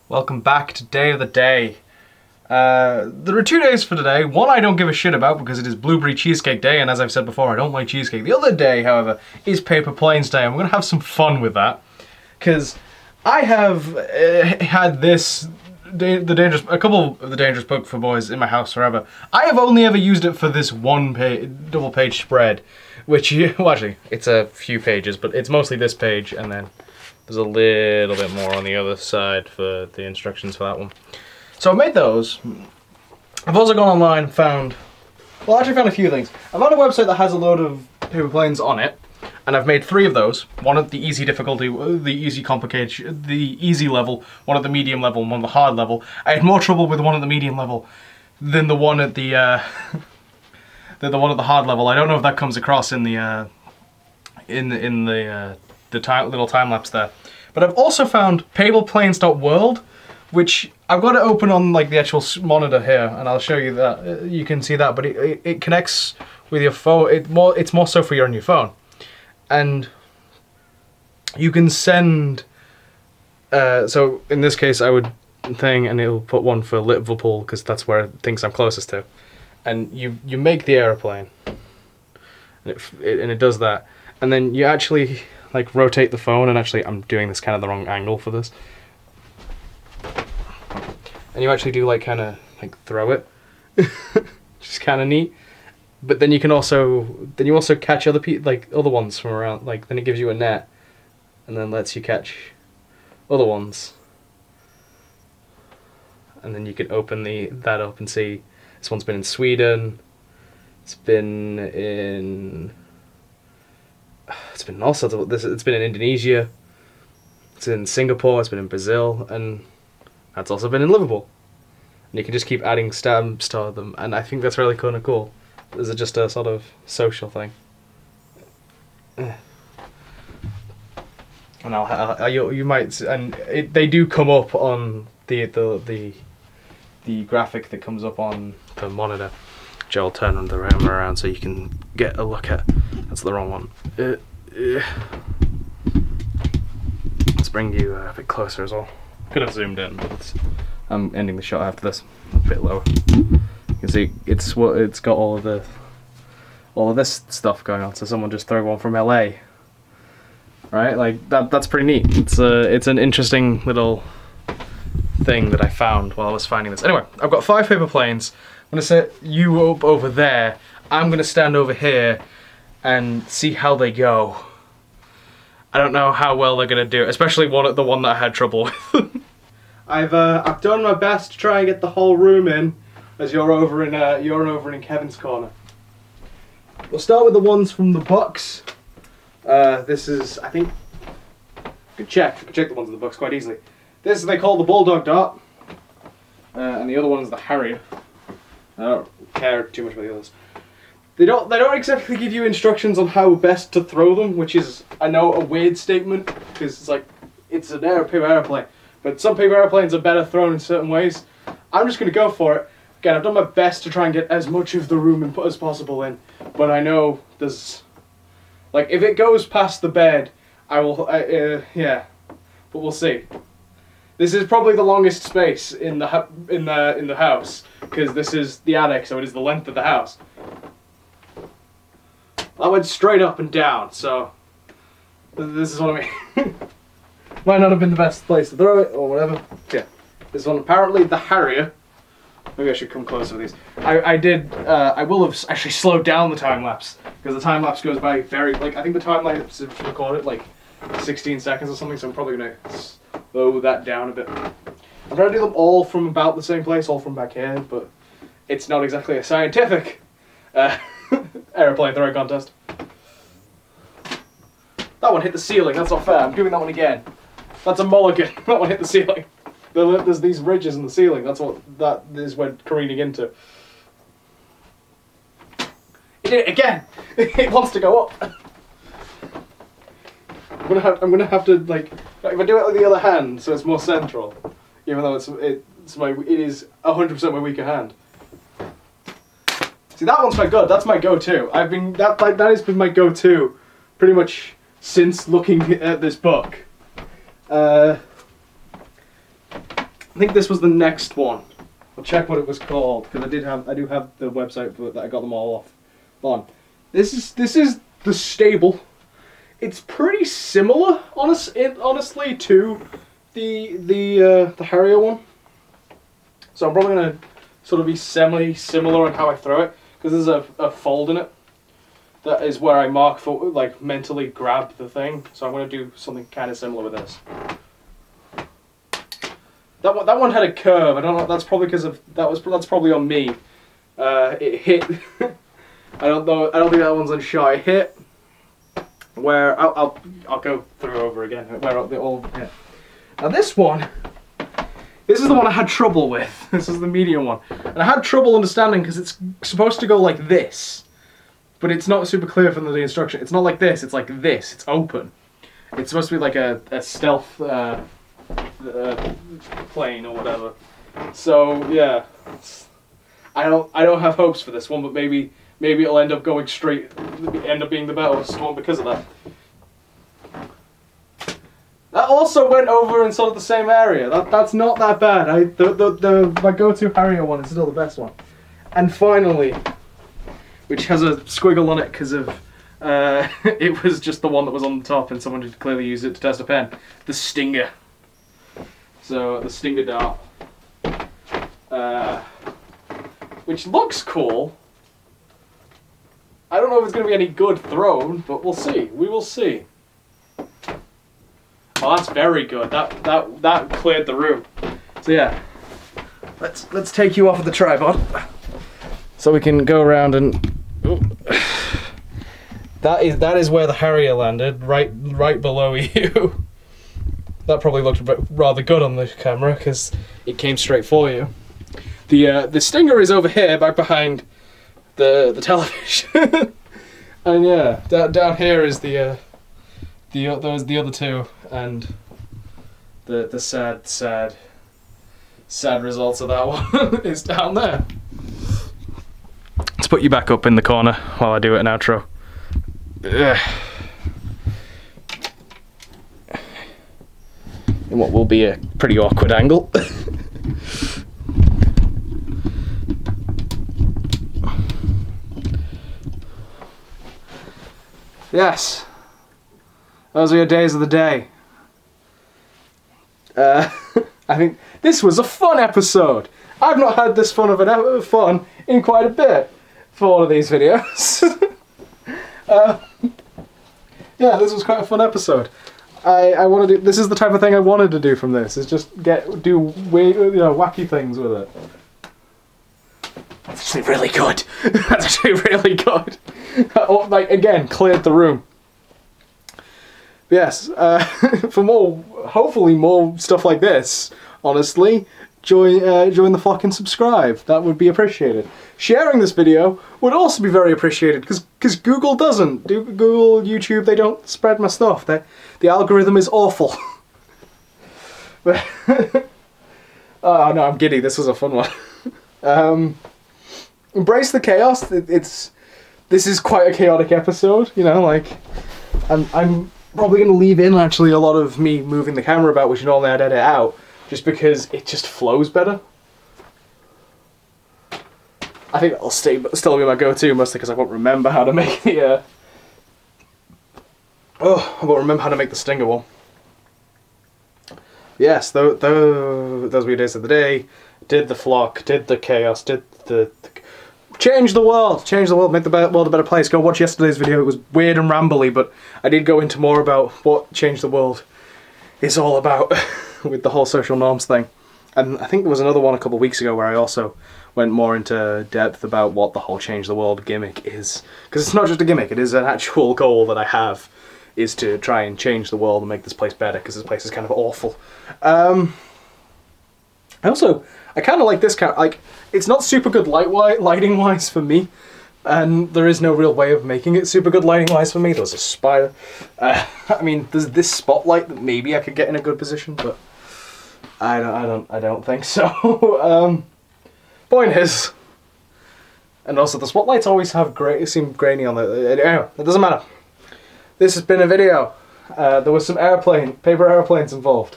Welcome back to Day of the Day. There are 2 days for today. One I don't give a shit about because it is Blueberry Cheesecake Day, and as I've said before, I don't like cheesecake. The other day, however, is Paper Planes Day, and we're going to have some fun with that. Because I have had a couple of the Dangerous Book for Boys in my house forever. I have only ever used it for this one double-page spread, which, well, actually, it's a few pages, but it's mostly this page, and then there's a little bit more on the other side for the instructions for that one. So I made those. I've also gone online and found a few things. I found a website that has a load of paper planes on it, and I've made 3 of those. One at the easy difficulty, the easy complication, the easy level, one at the medium level, and one at the hard level. I had more trouble with the one at the medium level than the one at the one at the hard level. I don't know if that comes across in the little time lapse there. But I've also found paperplanes.world, which I've got it open on like the actual monitor here, and I'll show you that. You can see that, but it connects with your phone. It's more so for you on your phone, and you can send. So in this case, I would thing, and it'll put one for Liverpool because that's where it thinks I'm closest to, and you make the airplane, and it does that, and then you actually like rotate the phone, and actually I'm doing this kind of the wrong angle for this. And you actually do like kind of like throw it, which is kind of neat. But then you also catch other ones from around. Like then it gives you a net, and then lets you catch other ones. And then you can open that up and see this one's been in Sweden. It's been all sorts of this. It's been in Indonesia. It's in Singapore. It's been in Brazil, and that's also been in Liverpool. And you can just keep adding stamps to them, and I think that's really kind of cool. Is it just a sort of social thing? And you might, and they do come up on the graphic that comes up on the monitor. Which I'll turn the camera around so you can get a look at. That's the wrong one. Let's bring you a bit closer as well. Could have zoomed in, but I'm ending the shot after this. A bit lower. You can see it's got all of this stuff going on. So someone just threw one from LA, right? Like that's pretty neat. It's an interesting little thing that I found while I was finding this. Anyway, I've got 5 paper planes. I'm gonna set you up over there. I'm gonna stand over here and see how they go. I don't know how well they're gonna do, especially the one that I had trouble with. I've done my best to try and get the whole room in, as you're over in Kevin's corner. We'll start with the ones from the box. This is, I think, I can check the ones in the box quite easily. This they call the Bulldog Dart, and the other one is the Harrier. I don't care too much about the others. They don't exactly give you instructions on how best to throw them, which is, I know, a weird statement, because it's like, it's an paper airplane. But some paper airplanes are better thrown in certain ways. I'm just going to go for it. Again, I've done my best to try and get as much of the room as possible in. But I know there's, like, if it goes past the bed, I will, yeah. But we'll see. This is probably the longest space in the house, because this is the attic, so it is the length of the house. I went straight up and down, so this is what I mean. Might not have been the best place to throw it, or whatever. Yeah, this one apparently the Harrier. Maybe I should come closer with these. I will have actually slowed down the time lapse, because the time lapse goes by very, like, I think the time lapse is recorded like 16 seconds or something, so I'm probably gonna slow that down a bit. I'm trying to do them all from about the same place, all from back here, but it's not exactly a scientific aeroplane throwing contest. That one hit the ceiling, that's not fair, I'm doing that one again. That's a mulligan, that one hit the ceiling. There's these ridges in the ceiling, that went careening into. It did it again! It wants to go up! I'm gonna have to, like, if I do it with the other hand, so it's more central, even though it is 100% my weaker hand. See, that one's my good. That's my go-to. That has been my go-to pretty much since looking at this book. I think this was the next one. I'll check what it was called because I do have the website for that I got them all off on. This is the stable. It's pretty similar, honestly, to the Harrier one. So I'm probably gonna sort of be similar on how I throw it because there's a fold in it. That is where I mark for, like, mentally grab the thing. So I'm gonna do something kind of similar with this. That one had a curve. I don't know. That's probably because of that's probably on me. It hit. I don't know. I don't think that one's on shot. It hit where I'll go through over again. Where they all hit. Now this one. This is the one I had trouble with. This is the medium one, and I had trouble understanding because it's supposed to go like this, but it's not super clear from the instruction. It's not like this. It's like this. It's open. It's supposed to be like a stealth. Plane or whatever. So yeah, I don't have hopes for this one, but maybe it'll end up going straight, end up being the best one because of that. That also went over in sort of the same area. That's not that bad. My go-to Harrier one is still the best one. And finally, which has a squiggle on it because of it was just the one that was on the top and someone had clearly used it to test a pen. The Stinger. So the Stinger Dart, which looks cool. I don't know if it's going to be any good thrown, but we'll see. We will see. Oh, that's very good. That cleared the room. So yeah, let's take you off of the tripod, so we can go around and. Oh. That is where the Harrier landed, right below you. That probably looked rather good on the camera because it came straight for you. The Stinger is over here, back behind the television, and yeah, down here is the other two, and the sad results of that one is down there. Let's put you back up in the corner while I do an outro. Ugh. In what will be a pretty awkward angle. Yes, those are your days of the day. I think this was a fun episode. I've not had this fun of fun in quite a bit for all of these videos. Yeah, this was quite a fun episode. I want to do. This is the type of thing I wanted to do from this. Is just do wacky things with it. That's actually really good. That's actually really good. Like again, cleared the room. Yes. For hopefully more stuff like this. Honestly, join the flock and subscribe. That would be appreciated. Sharing this video would also be very appreciated because Google doesn't. Google, YouTube, they don't spread my stuff. The algorithm is awful. But oh no, I'm giddy. This was a fun one. Embrace the chaos. This is quite a chaotic episode. You know, like I'm probably going to leave in actually a lot of me moving the camera about, which normally I'd edit out, just because it just flows better. I think that'll still be my go-to, mostly because I won't remember how to make the I won't remember how to make the Stinger one. Yes, those were your days of the day. Did the flock, did the chaos, did the change the world, make the world a better place. Go watch yesterday's video. It was weird and rambly, but I did go into more about what Change the World is all about with the whole social norms thing. And I think there was another one a couple of weeks ago where I also went more into depth about what the whole Change the World gimmick is. Because it's not just a gimmick, it is an actual goal that I have, is to try and change the world and make this place better, because this place is kind of awful. I kind of like this kind of, like, it's not super good lighting-wise for me, and there is no real way of making it super good lighting-wise for me. There's a spider. I mean, there's this spotlight that maybe I could get in a good position, but I don't think so. Point is, and also the spotlights always seem grainy on the. Anyway, it doesn't matter. This has been a video. There was some paper airplanes involved,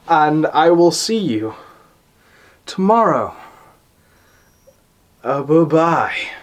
and I will see you tomorrow. Bye-bye.